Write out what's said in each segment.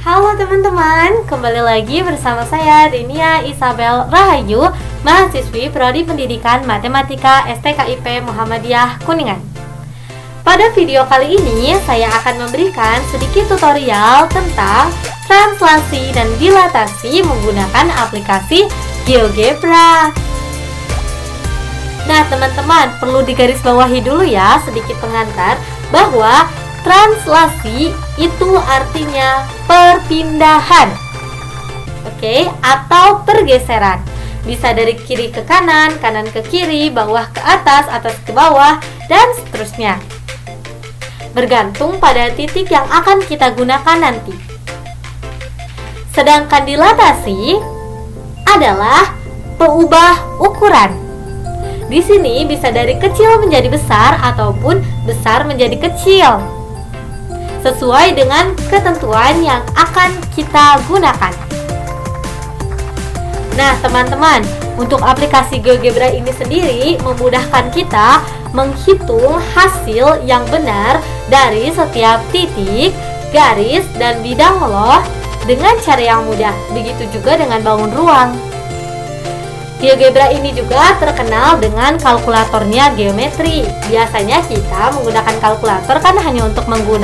Halo teman-teman, kembali lagi bersama saya Denia Isabel Rahayu, mahasiswi Prodi Pendidikan Matematika STKIP Muhammadiyah Kuningan. Pada video kali ini, saya akan memberikan sedikit tutorial tentang translasi dan dilatasi menggunakan aplikasi GeoGebra. Nah teman-teman, perlu digarisbawahi dulu ya sedikit pengantar bahwa translasi itu artinya perpindahan, oke, atau pergeseran. Bisa dari kiri ke kanan, kanan ke kiri, bawah ke atas ke bawah, dan seterusnya. Bergantung pada titik yang akan kita gunakan nanti. Sedangkan dilatasi adalah pengubah ukuran. Di sini bisa dari kecil menjadi besar ataupun besar menjadi kecil, sesuai dengan ketentuan yang akan kita gunakan. Nah teman-teman, untuk aplikasi GeoGebra ini sendiri memudahkan kita menghitung hasil yang benar dari setiap titik, garis, dan bidang loh dengan cara yang mudah. Begitu juga dengan bangun ruang. GeoGebra ini juga terkenal dengan kalkulatornya geometri. Biasanya kita menggunakan kalkulator kan hanya untuk menghitung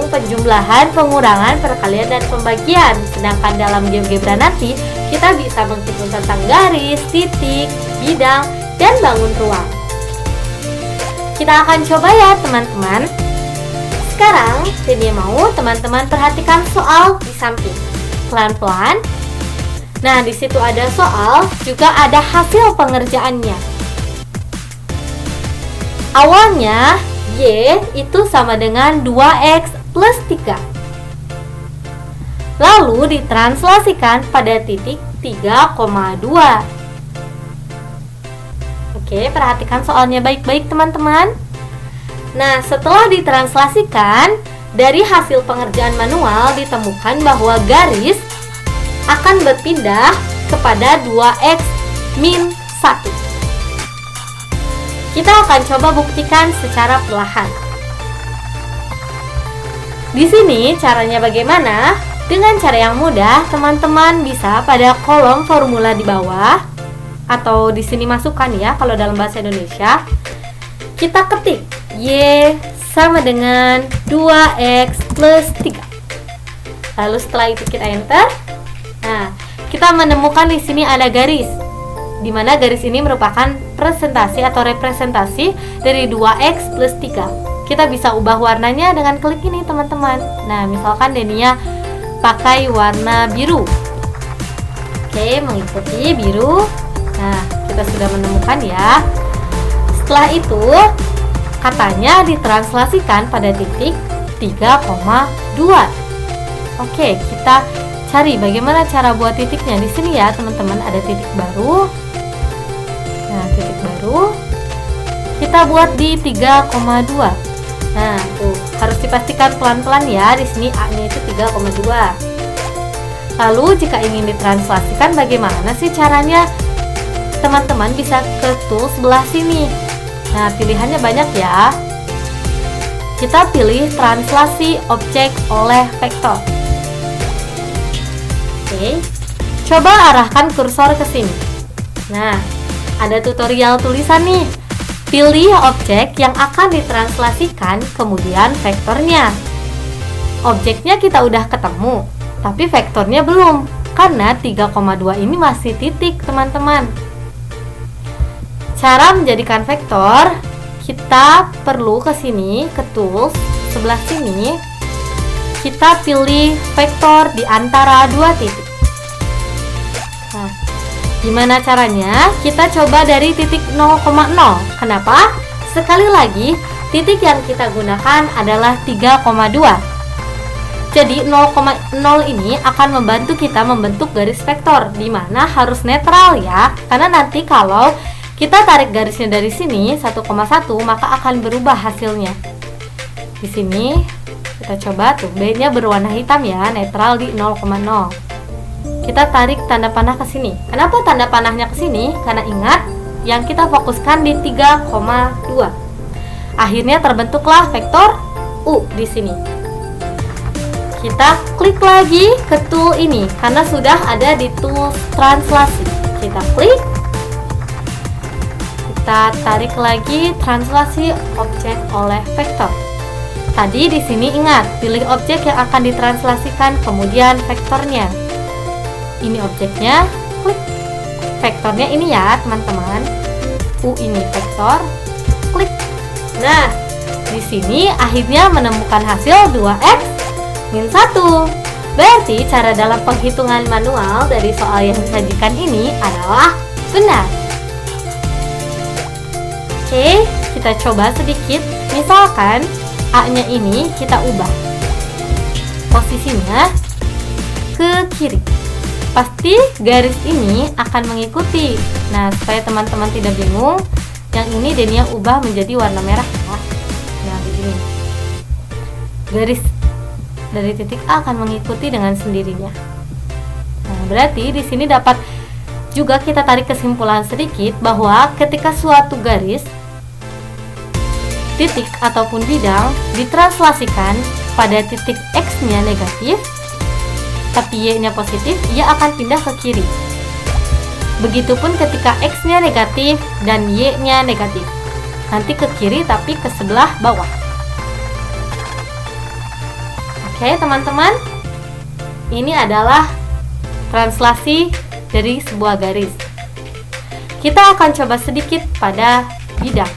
penjumlahan, pengurangan, perkalian, dan pembagian. Sedangkan dalam GeoGebra nanti kita bisa menghitung tentang garis, titik, bidang, dan bangun ruang. Kita akan coba ya teman-teman. Sekarang Denia mau teman-teman perhatikan soal di samping. Pelan-pelan. Nah, di situ ada soal, juga ada hasil pengerjaannya. Awalnya, Y itu sama dengan 2X plus 3. Lalu ditranslasikan pada titik 3,2. Oke, perhatikan soalnya baik-baik teman-teman. Nah, setelah ditranslasikan, dari hasil pengerjaan manual ditemukan bahwa garis akan berpindah kepada 2X min 1. Kita akan coba buktikan secara perlahan. Di sini caranya bagaimana? Dengan cara yang mudah, teman-teman bisa pada kolom formula di bawah, atau di sini masukkan ya kalau dalam bahasa Indonesia. Kita ketik Y sama dengan 2X plus 3. Lalu setelah itu kita enter. Nah, kita menemukan di sini ada garis, di mana garis ini merupakan presentasi atau representasi dari 2X plus 3. Kita bisa ubah warnanya dengan klik ini teman-teman. Nah, misalkan Denia pakai warna biru. Oke, mengikuti biru. Nah, kita sudah menemukan ya. Setelah itu, katanya ditranslasikan pada titik 3,2. Oke, kita cari bagaimana cara buat titiknya. Di sini ya teman-teman ada titik baru. Nah, titik baru kita buat di 3,2. Nah, tuh harus dipastikan pelan-pelan ya. Di sini A-nya itu 3,2. Lalu jika ingin ditranslasikan bagaimana sih caranya? Teman-teman bisa ke tool sebelah sini. Nah, pilihannya banyak ya. Kita pilih translasi objek oleh vektor. Oke, coba arahkan kursor ke sini. Nah, ada tutorial tulisan nih. Pilih objek yang akan ditranslasikan, kemudian vektornya. Objeknya kita udah ketemu, tapi vektornya belum, karena 3,2 ini masih titik, teman-teman. Cara menjadikan vektor, kita perlu ke sini, ke tools, sebelah sini. Kita pilih vektor di antara dua titik. Nah, gimana caranya? Kita coba dari titik 0,0. Kenapa? Sekali lagi, titik yang kita gunakan adalah 3,2. Jadi 0,0 ini akan membantu kita membentuk garis vektor, di mana harus netral ya. Karena nanti kalau kita tarik garisnya dari sini 1,1, maka akan berubah hasilnya. Di sini kita coba tuh, B-nya berwarna hitam ya, netral di 0,0. Kita tarik tanda panah ke sini. Kenapa tanda panahnya ke sini? Karena ingat, yang kita fokuskan di 3,2. Akhirnya terbentuklah vektor U di sini. Kita klik lagi ke tool ini karena sudah ada di tool translasi. Kita klik, kita tarik lagi translasi objek oleh vektor. Tadi di sini ingat, pilih objek yang akan ditranslasikan, kemudian vektornya. Ini objeknya, klik. Vektornya ini ya, teman-teman. U ini vektor, klik. Nah, di sini akhirnya menemukan hasil 2x min 1. Berarti cara dalam penghitungan manual dari soal yang disajikan ini adalah benar. Oke, kita coba sedikit. Misalkan A-nya ini kita ubah posisinya ke kiri. Pasti garis ini akan mengikuti. Nah, supaya teman-teman tidak bingung, yang ini Denia ubah menjadi warna merah ya. Nah, begini. Garis dari titik A akan mengikuti dengan sendirinya. Nah, berarti di sini dapat juga kita tarik kesimpulan sedikit bahwa ketika suatu garis, titik ataupun bidang ditranslasikan pada titik X-nya negatif, tapi Y-nya positif, ia akan pindah ke kiri. Begitupun ketika X-nya negatif dan Y-nya negatif, nanti ke kiri tapi ke sebelah bawah. Oke teman-teman, ini adalah translasi dari sebuah garis. Kita akan coba sedikit pada bidang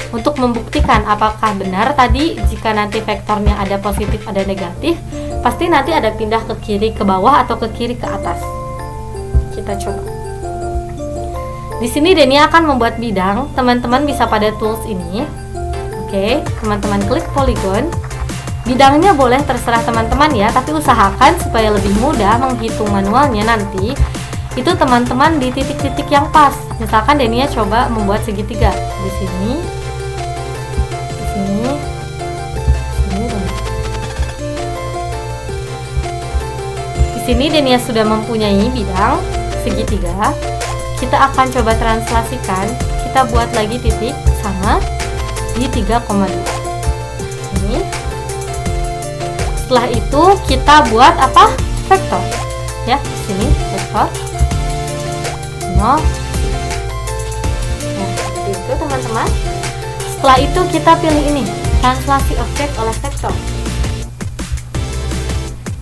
untuk membuktikan apakah benar tadi jika nanti vektornya ada positif ada negatif, pasti nanti ada pindah ke kiri ke bawah atau ke kiri ke atas. Kita coba. Di sini Denia akan membuat bidang. Teman-teman bisa pada tools ini. Oke, teman-teman klik polygon. Bidangnya boleh terserah teman-teman ya, tapi usahakan supaya lebih mudah menghitung manualnya nanti. Itu teman-teman di titik-titik yang pas. Misalkan Denia coba membuat segitiga di sini. Di sini Denia sudah mempunyai bidang segitiga. Kita akan coba translasikan. Kita buat lagi titik sama di 3,2. Ini. Setelah itu kita buat apa? Vektor. Ya, di sini vektor 0. Nah, seperti itu teman-teman. Setelah itu kita pilih ini, translasi objek oleh vektor.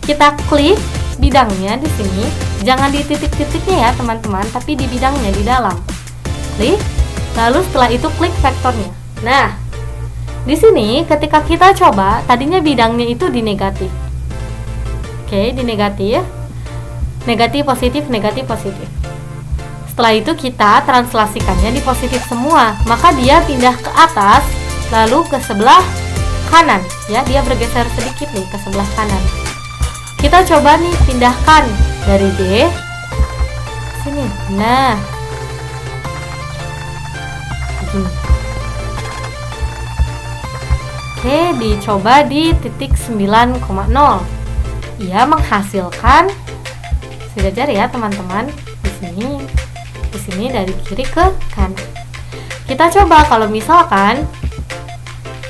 Kita klik bidangnya di sini, jangan di titik-titiknya ya teman-teman, tapi di bidangnya di dalam. Klik, lalu setelah itu klik vektornya. Nah, di sini ketika kita coba, tadinya bidangnya itu di negatif. Oke, di negatif. Negatif positif, negatif positif. Setelah itu kita translasikannya di positif semua, maka dia pindah ke atas lalu ke sebelah kanan ya, dia bergeser sedikit nih ke sebelah kanan. Kita coba nih pindahkan dari D sini. Nah, begini. Oke, dicoba di titik 9,0. Ia menghasilkan sejajar ya teman-teman. Di sini dari kiri ke kanan. Kita coba kalau misalkan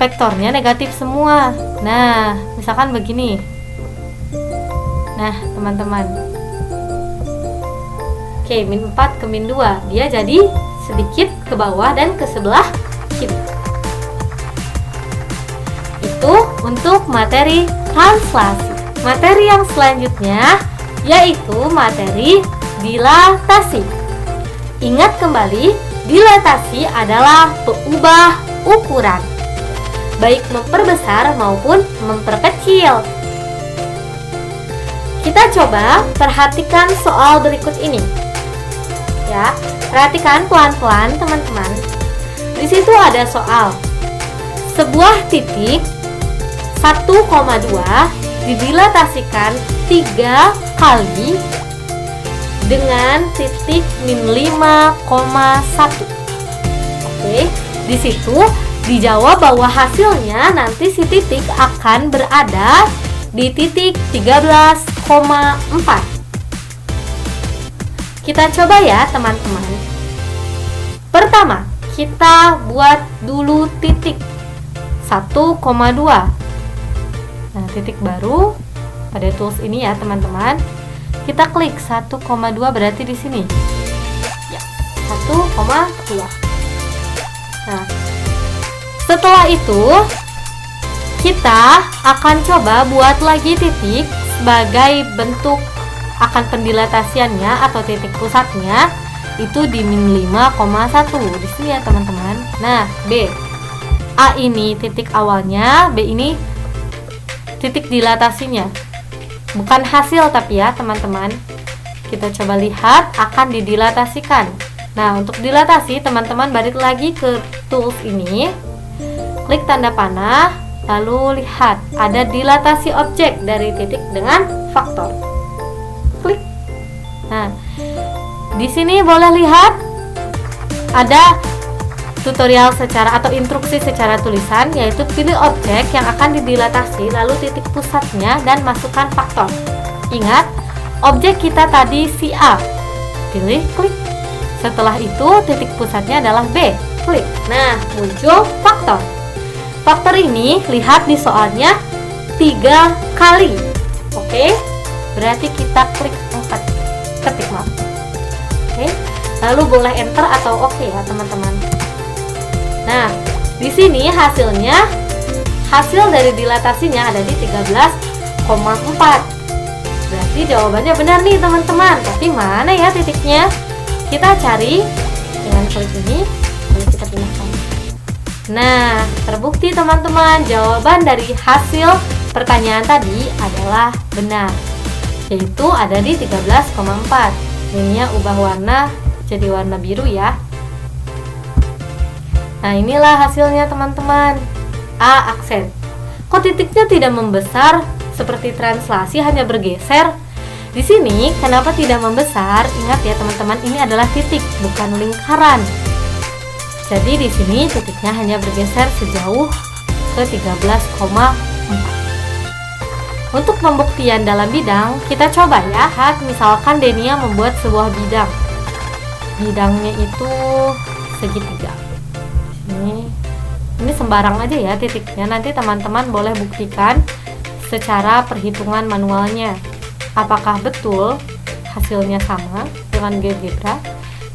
vektornya negatif semua. Nah, misalkan begini. Nah, teman-teman. Oke, min 4 ke min 2. Dia jadi sedikit ke bawah dan ke sebelah kiri. Itu untuk materi translasi. Materi yang selanjutnya yaitu materi dilatasi. Ingat kembali, dilatasi adalah pengubah ukuran, baik memperbesar maupun memperkecil. Kita coba perhatikan soal berikut ini. Ya, perhatikan pelan-pelan teman-teman. Di situ ada soal. Sebuah titik 1,2 didilatasikan 3 kali dengan titik min 5,1. Oke, di situ dijawab bahwa hasilnya nanti si titik akan berada di titik 13,4. Kita coba ya teman-teman. Pertama, kita buat dulu titik 1,2. Nah, titik baru pada tools ini ya teman-teman. Kita klik 1,2 berarti di sini. Ya, 1,2. Nah, setelah itu kita akan coba buat lagi titik sebagai bentuk akan pendilatasiannya atau titik pusatnya itu di min 5,1 di sini ya teman-teman. Nah, B. A ini titik awalnya, B ini titik dilatasinya. Bukan hasil tapi ya teman-teman. Kita coba lihat akan didilatasikan. Nah, untuk dilatasi teman-teman balik lagi ke tools ini. Klik tanda panah, lalu lihat ada dilatasi objek dari titik dengan faktor. Klik. Nah, di sini boleh lihat ada tutorial secara atau instruksi secara tulisan, yaitu pilih objek yang akan didilatasi lalu titik pusatnya dan masukkan faktor. Ingat, objek kita tadi si A. Pilih, klik. Setelah itu titik pusatnya adalah B. Klik. Nah, muncul faktor. Faktor ini lihat di soalnya 3 kali. Oke. Berarti kita klik 4. Ketik maaf. Oke. Lalu boleh enter atau oke ya, teman-teman. Nah, di sini hasilnya hasil dari dilatasinya ada di 13,4. Berarti jawabannya benar nih, teman-teman. Tapi mana ya titiknya? Kita cari dengan klik ini, lalu kita pindahkan. Nah, terbukti teman-teman, jawaban dari hasil pertanyaan tadi adalah benar, yaitu ada di 13,4. Ininya ubah warna jadi warna biru ya. Nah, inilah hasilnya teman-teman. A. Aksen. Kok titiknya tidak membesar seperti translasi, hanya bergeser? Di sini kenapa tidak membesar? Ingat ya teman-teman, ini adalah titik, bukan lingkaran. Jadi di sini titiknya hanya bergeser sejauh ke 13,4. Untuk pembuktian dalam bidang, kita coba ya. Misalkan Denia membuat sebuah bidang. Bidangnya itu segitiga. Ini sembarang aja ya titiknya. Nanti teman-teman boleh buktikan secara perhitungan manualnya. Apakah betul hasilnya sama dengan GeoGebra?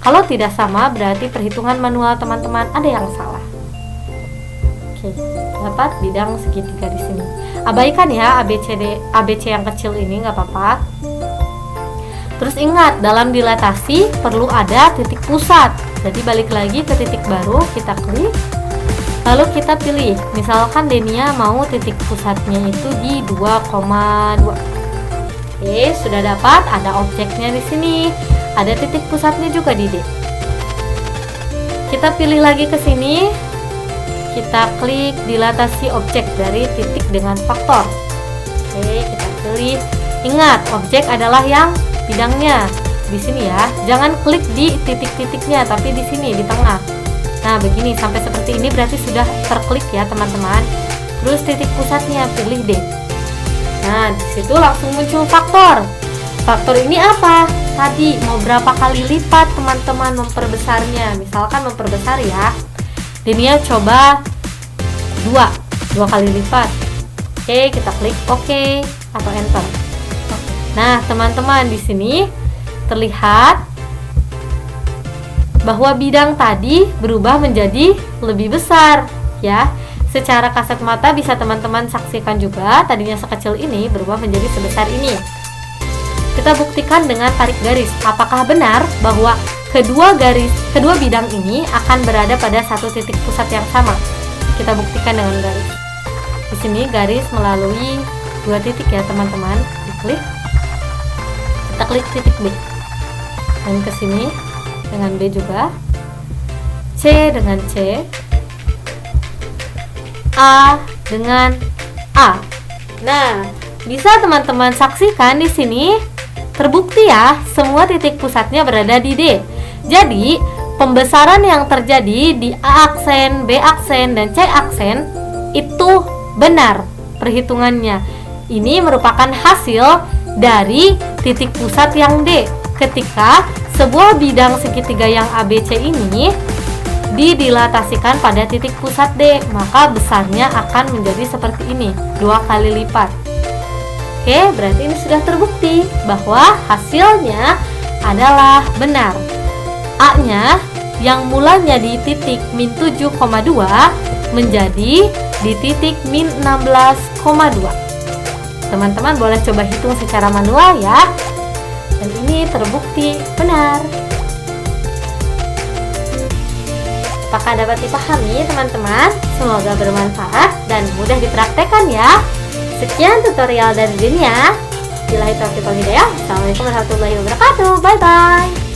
Kalau tidak sama, berarti perhitungan manual teman-teman ada yang salah. Oke, dapat bidang segitiga di sini. Abaikan ya ABC yang kecil ini, nggak apa-apa. Terus ingat, dalam dilatasi perlu ada titik pusat. Jadi balik lagi ke titik baru, kita klik. Lalu kita pilih, misalkan Denia mau titik pusatnya itu di 2,2. Oke, sudah dapat, ada objeknya di sini. Ada titik pusatnya juga di D. Kita pilih lagi ke sini. Kita klik dilatasi objek dari titik dengan faktor. Oke, kita pilih. Ingat, objek adalah yang bidangnya di sini ya. Jangan klik di titik-titiknya, tapi di sini di tengah. Nah, begini sampai seperti ini berarti sudah terklik ya, teman-teman. Terus titik pusatnya pilih D. Nah, disitu langsung muncul faktor. Faktor ini apa? Tadi mau berapa kali lipat teman-teman memperbesarnya? Misalkan memperbesar ya. Denia coba 2 kali lipat. Oke, kita klik OK atau enter. Nah, teman-teman di sini terlihat bahwa bidang tadi berubah menjadi lebih besar ya. Secara kasat mata bisa teman-teman saksikan juga, tadinya sekecil ini berubah menjadi sebesar ini. Kita buktikan dengan tarik garis. Apakah benar bahwa kedua bidang ini akan berada pada satu titik pusat yang sama? Kita buktikan dengan garis. Di sini garis melalui 2 titik ya, teman-teman. Diklik. Kita klik titik B. Dan ke sini dengan B juga. C dengan C. A dengan A. Nah, bisa teman-teman saksikan di sini terbukti ya, semua titik pusatnya berada di D. Jadi, pembesaran yang terjadi di A aksen, B aksen, dan C aksen itu benar perhitungannya. Ini merupakan hasil dari titik pusat yang D. Ketika sebuah bidang segitiga yang ABC ini didilatasikan pada titik pusat D, maka besarnya akan menjadi seperti ini, 2 kali lipat. Oke, berarti ini sudah terbukti bahwa hasilnya adalah benar. A-nya yang mulanya di titik min 7,2 menjadi di titik min 16,2. Teman-teman boleh coba hitung secara manual ya. Dan ini terbukti benar. Apakah dapat dipahami teman-teman? Semoga bermanfaat dan mudah dipraktekkan ya. Sekian tutorial dari Dinia. Billahi taufiq wal hidayah. Assalamualaikum warahmatullahi wabarakatuh. Bye bye.